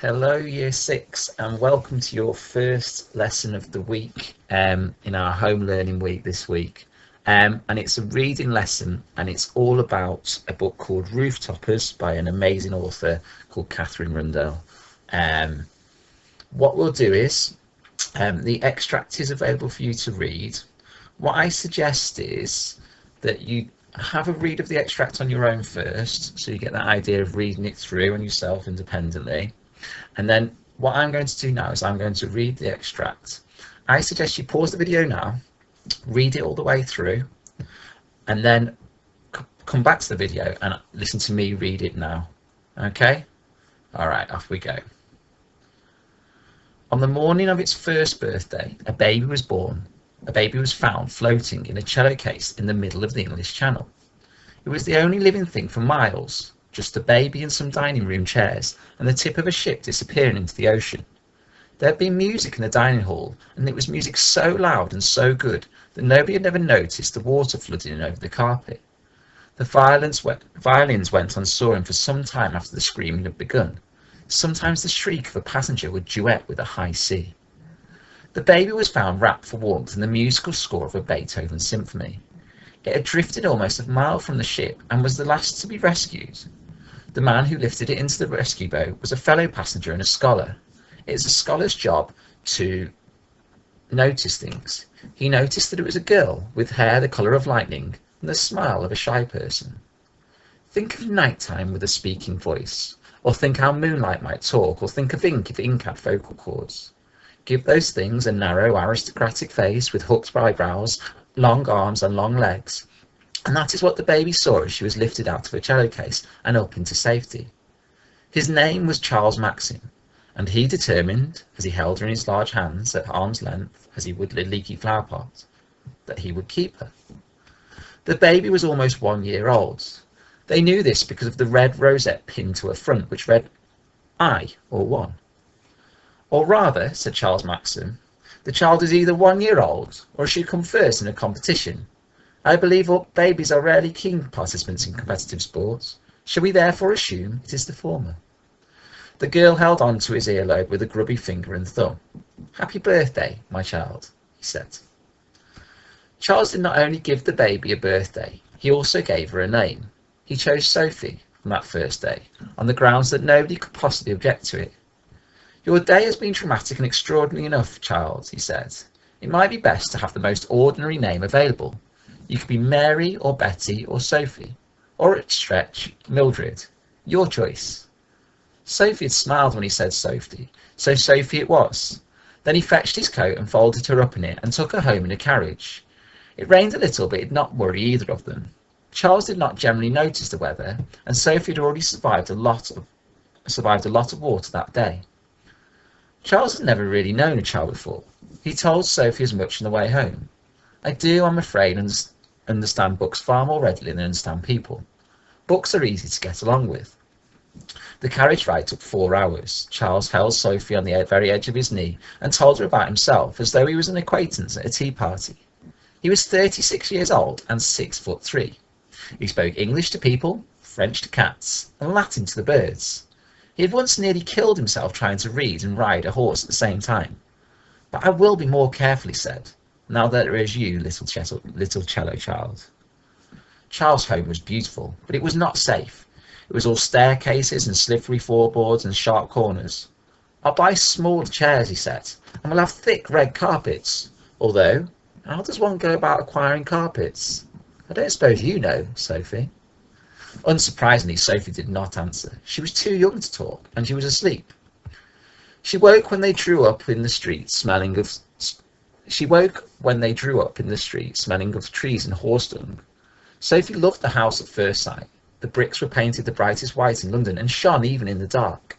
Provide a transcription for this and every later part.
Hello, Year 6, and welcome to your first lesson of the week in our home learning week this week. And it's a reading lesson, and it's all about a book called Rooftoppers by an amazing author called Catherine Rundell. What we'll do is the extract is available for you to read. What I suggest is that you have a read of the extract on your own first, so you get that idea of reading it through on yourself independently. And then what I'm going to do now is I'm going to read the extract. I suggest you pause the video now, read it all the way through, and then come back to the video and listen to me read it now. Okay? All right, off we go. On the morning of its first birthday, a baby was born. A baby was found floating in a cello case in the middle of the English Channel. It was the only living thing for miles. Just a baby and some dining room chairs, and the tip of a ship disappearing into the ocean. There had been music in the dining hall, and it was music so loud and so good that nobody had ever noticed the water flooding in over the carpet. The violins went on soaring for some time after the screaming had begun. Sometimes the shriek of a passenger would duet with a high C. The baby was found wrapped for warmth in the musical score of a Beethoven symphony. It had drifted almost a mile from the ship and was the last to be rescued. The man who lifted it into the rescue boat was a fellow passenger and a scholar. It is a scholar's job to notice things. He noticed that it was a girl with hair the colour of lightning and the smile of a shy person. Think of nighttime with a speaking voice, or think how moonlight might talk, or think of ink if ink had vocal cords. Give those things a narrow aristocratic face with hooked eyebrows, long arms and long legs. And that is what the baby saw as she was lifted out of a cello case and up into safety. His name was Charles Maxim, and he determined, as he held her in his large hands at arm's length, as he would a leaky flower pot, that he would keep her. The baby was almost 1 year old. They knew this because of the red rosette pinned to her front, which read I, or 1. Or rather, said Charles Maxim, the child is either 1 year old, or she come first in a competition. I believe babies are rarely keen participants in competitive sports. Shall we therefore assume it is the former? The girl held on to his earlobe with a grubby finger and thumb. Happy birthday, my child, he said. Charles did not only give the baby a birthday, he also gave her a name. He chose Sophie from that first day, on the grounds that nobody could possibly object to it. Your day has been dramatic and extraordinary enough, child, he said. It might be best to have the most ordinary name available. You could be Mary or Betty or Sophie, or at stretch, Mildred. Your choice. Sophie had smiled when he said Sophie, so Sophie it was. Then he fetched his coat and folded her up in it and took her home in a carriage. It rained a little, but it did not worry either of them. Charles did not generally notice the weather, and Sophie had already survived a lot of water that day. Charles had never really known a child before. He told Sophie as much on the way home. I do, I'm afraid, understand books far more readily than I understand people. Books are easy to get along with. The carriage ride took 4 hours. Charles held Sophie on the very edge of his knee and told her about himself as though he was an acquaintance at a tea party. He was 36 years old and 6'3". He spoke English to people, French to cats, and Latin to the birds. He had once nearly killed himself trying to read and ride a horse at the same time. But I will be more careful, he said, now that there is you, little cello child. Charles' home was beautiful, but it was not safe. It was all staircases and slippery floorboards and sharp corners. I'll buy small chairs, he said, and we'll have thick red carpets. Although, how does one go about acquiring carpets? I don't suppose you know, Sophie. Unsurprisingly, Sophie did not answer. She was too young to talk, and she was asleep. She woke when they drew up in the street, smelling of trees and horse dung. Sophie loved the house at first sight. The bricks were painted the brightest white in London and shone even in the dark.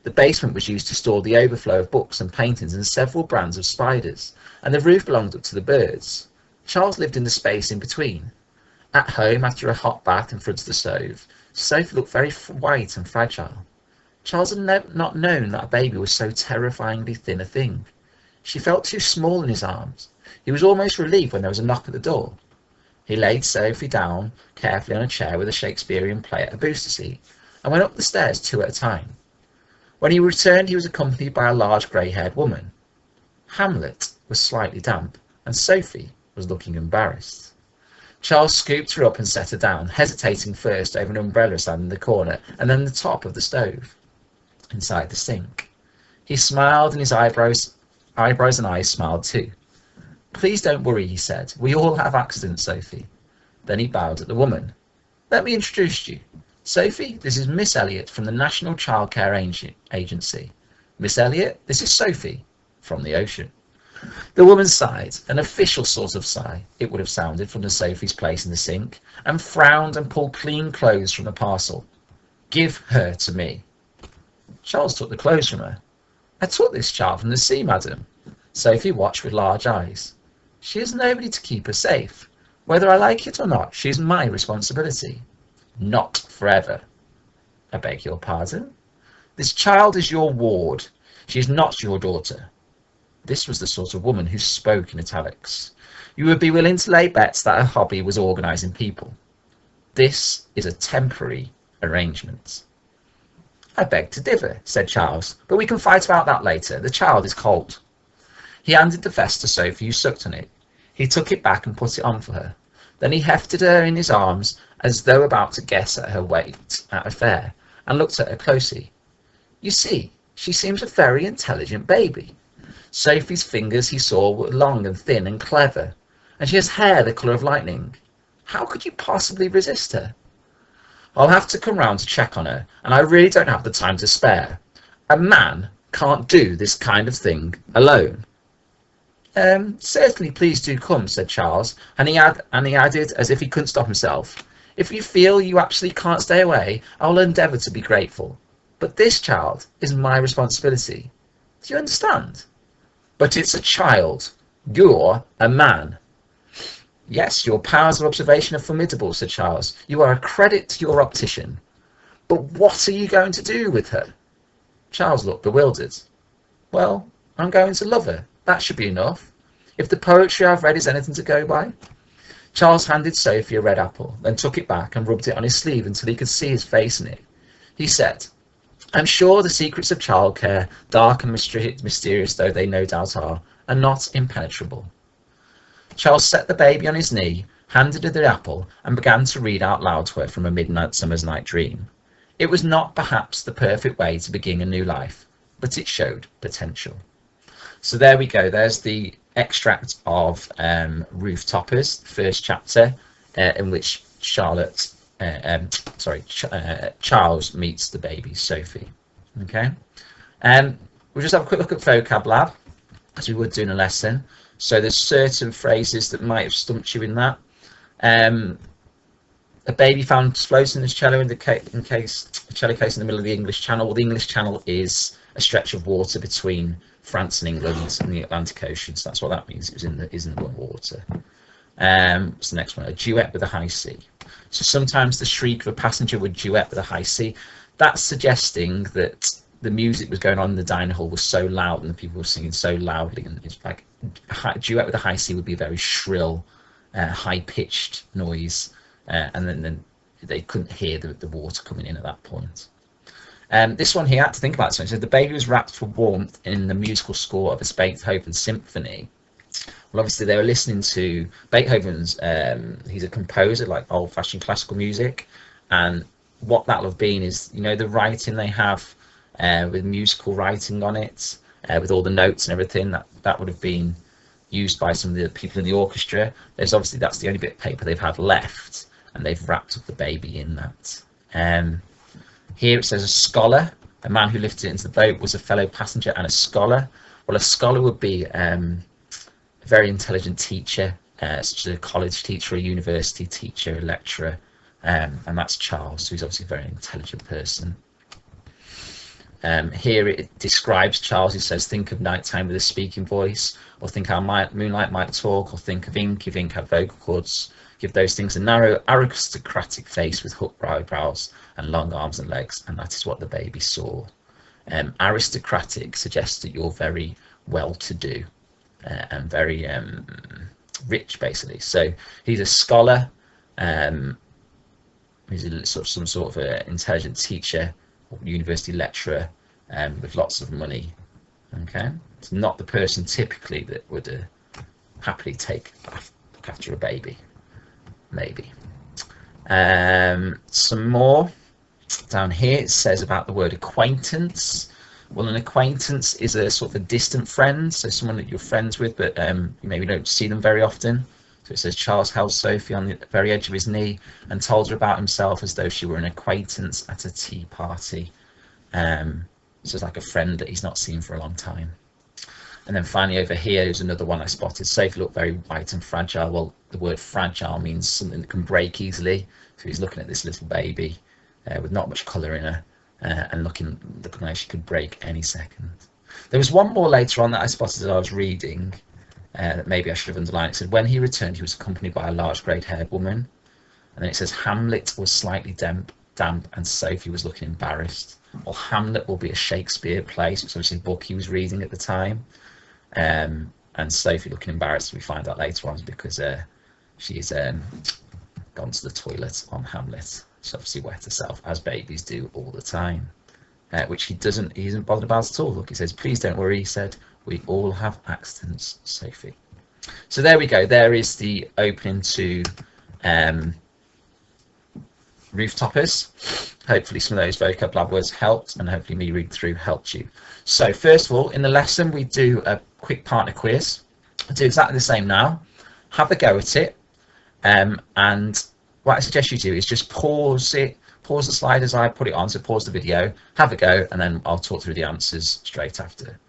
The basement was used to store the overflow of books and paintings and several brands of spiders, and the roof belonged up to the birds. Charles lived in the space in between. At home, after a hot bath in front of the stove, Sophie looked very white and fragile. Charles had not known that a baby was so terrifyingly thin a thing. She felt too small in his arms. He was almost relieved when there was a knock at the door. He laid Sophie down carefully on a chair with a Shakespearean play at a booster seat, and went up the stairs 2 at a time. When he returned, he was accompanied by a large grey-haired woman. Hamlet was slightly damp, and Sophie was looking embarrassed. Charles scooped her up and set her down, hesitating first over an umbrella stand in the corner and then the top of the stove, inside the sink. He smiled, and his eyebrows and eyes smiled too. "Please don't worry," he said. "We all have accidents, Sophie." Then he bowed at the woman. "Let me introduce you. Sophie, this is Miss Elliot from the National Childcare Agency. Miss Elliot, this is Sophie from the ocean." The woman sighed, an official sort of sigh, it would have sounded from Sophie's place in the sink, and frowned and pulled clean clothes from the parcel. "Give her to me." Charles took the clothes from her. "I took this child from the sea, madam." Sophie watched with large eyes. "She has nobody to keep her safe. Whether I like it or not, she is my responsibility." "Not forever." "I beg your pardon?" "This child is your ward. She is not your daughter." This was the sort of woman who spoke in italics. You would be willing to lay bets that her hobby was organising people. "This is a temporary arrangement." "I beg to differ," said Charles, "but we can fight about that later. The child is cold." He handed the vest to Sophie, who sucked on it. He took it back and put it on for her. Then he hefted her in his arms as though about to guess at her weight at a fair, and looked at her closely. "You see, she seems a very intelligent baby." Sophie's fingers, he saw, were long and thin and clever, and she has hair the colour of lightning. How could you possibly resist her? "I'll have to come round to check on her, and I really don't have the time to spare. A man can't do this kind of thing alone." Certainly, please do come," said Charles, and he added, as if he couldn't stop himself, "if you feel you absolutely can't stay away, I will endeavour to be grateful. But this child is my responsibility. Do you understand?" "But it's a child. You're a man." "Yes, your powers of observation are formidable," said Charles. "You are a credit to your optician. But what are you going to do with her?" Charles looked bewildered. "Well, I'm going to love her. That should be enough. If the poetry I've read is anything to go by." Charles handed Sophie a red apple, then took it back and rubbed it on his sleeve until he could see his face in it. He said, "I'm sure the secrets of childcare, dark and mysterious though they no doubt are not impenetrable." Charles set the baby on his knee, handed her the apple, and began to read out loud to her from a midnight summer's night dream. It was not perhaps the perfect way to begin a new life, but it showed potential. So there we go. There's the extract of Rooftoppers, the first chapter, in which Charles meets the baby Sophie. Okay, we'll just have a quick look at Vocab Lab, as we would do in a lesson. So there's certain phrases that might have stumped you in that. A baby found floating in his cello a cello case in the middle of the English Channel. Well, the English Channel is a stretch of water between France and England and the Atlantic Ocean, so that's what that means. It was in the water. What's the next one? A duet with a high C. So sometimes the shriek of a passenger would duet with a high C. That's suggesting that the music was going on in the dining hall was so loud and the people were singing so loudly, and it's like a duet with a high C would be a very shrill, high-pitched noise, and then they couldn't hear the water coming in at that point. This one here, I had to think about something. So the baby was wrapped for warmth in the musical score of a Beethoven symphony. Well, obviously they were listening to Beethoven's. He's a composer, like old-fashioned classical music, and what that'll have been is, you know, the writing they have with musical writing on it, with all the notes and everything. That would have been used by some of the people in the orchestra. There's obviously that's the only bit of paper they've had left, and they've wrapped up the baby in that. Here it says a scholar, a man who lifted it into the boat was a fellow passenger and a scholar. Well, a scholar would be a very intelligent teacher, such as a college teacher, a university teacher, a lecturer, and that's Charles, who's obviously a very intelligent person. Here it describes Charles, who says, think of nighttime with a speaking voice, or think how moonlight might talk, or think of ink if ink had vocal cords. Give those things a narrow, aristocratic face with hooked eyebrows and long arms and legs, and that is what the baby saw. Aristocratic suggests that you're very well-to-do and very rich, basically. So he's a scholar. He's some sort of intelligent teacher, or university lecturer, with lots of money. Okay, it's not the person typically that would happily look after a baby. Maybe. Some more down here. It says about the word acquaintance. Well, an acquaintance is a sort of a distant friend, so someone that you're friends with, but you maybe don't see them very often. So it says Charles held Sophie on the very edge of his knee and told her about himself as though she were an acquaintance at a tea party. So it's like a friend that he's not seen for a long time. And then finally over here is another one I spotted. Sophie looked very white and fragile. Well, the word fragile means something that can break easily. So he's looking at this little baby with not much colour in her and looking like she could break any second. There was one more later on that I spotted that I was reading that maybe I should have underlined. It said, when he returned, he was accompanied by a large grey-haired woman. And then it says, Hamlet was slightly damp and Sophie was looking embarrassed. Well, Hamlet will be a Shakespeare play, so it's obviously a book he was reading at the time. And Sophie looking embarrassed, we find out later on, because she's gone to the toilet on Hamlet. She obviously wet herself, as babies do all the time, which he isn't bothered about at all. Look, he says, please don't worry, he said, we all have accidents, Sophie. So there we go, there is the opening to Rooftoppers. Hopefully some of those vocab lab words helped, and hopefully me reading through helped you. So first of all, in the lesson we do a quick partner quiz. I'll do exactly the same now. Have a go at it, and what I suggest you do is just pause the slide as I put it on, so pause the video, have a go, and then I'll talk through the answers straight after.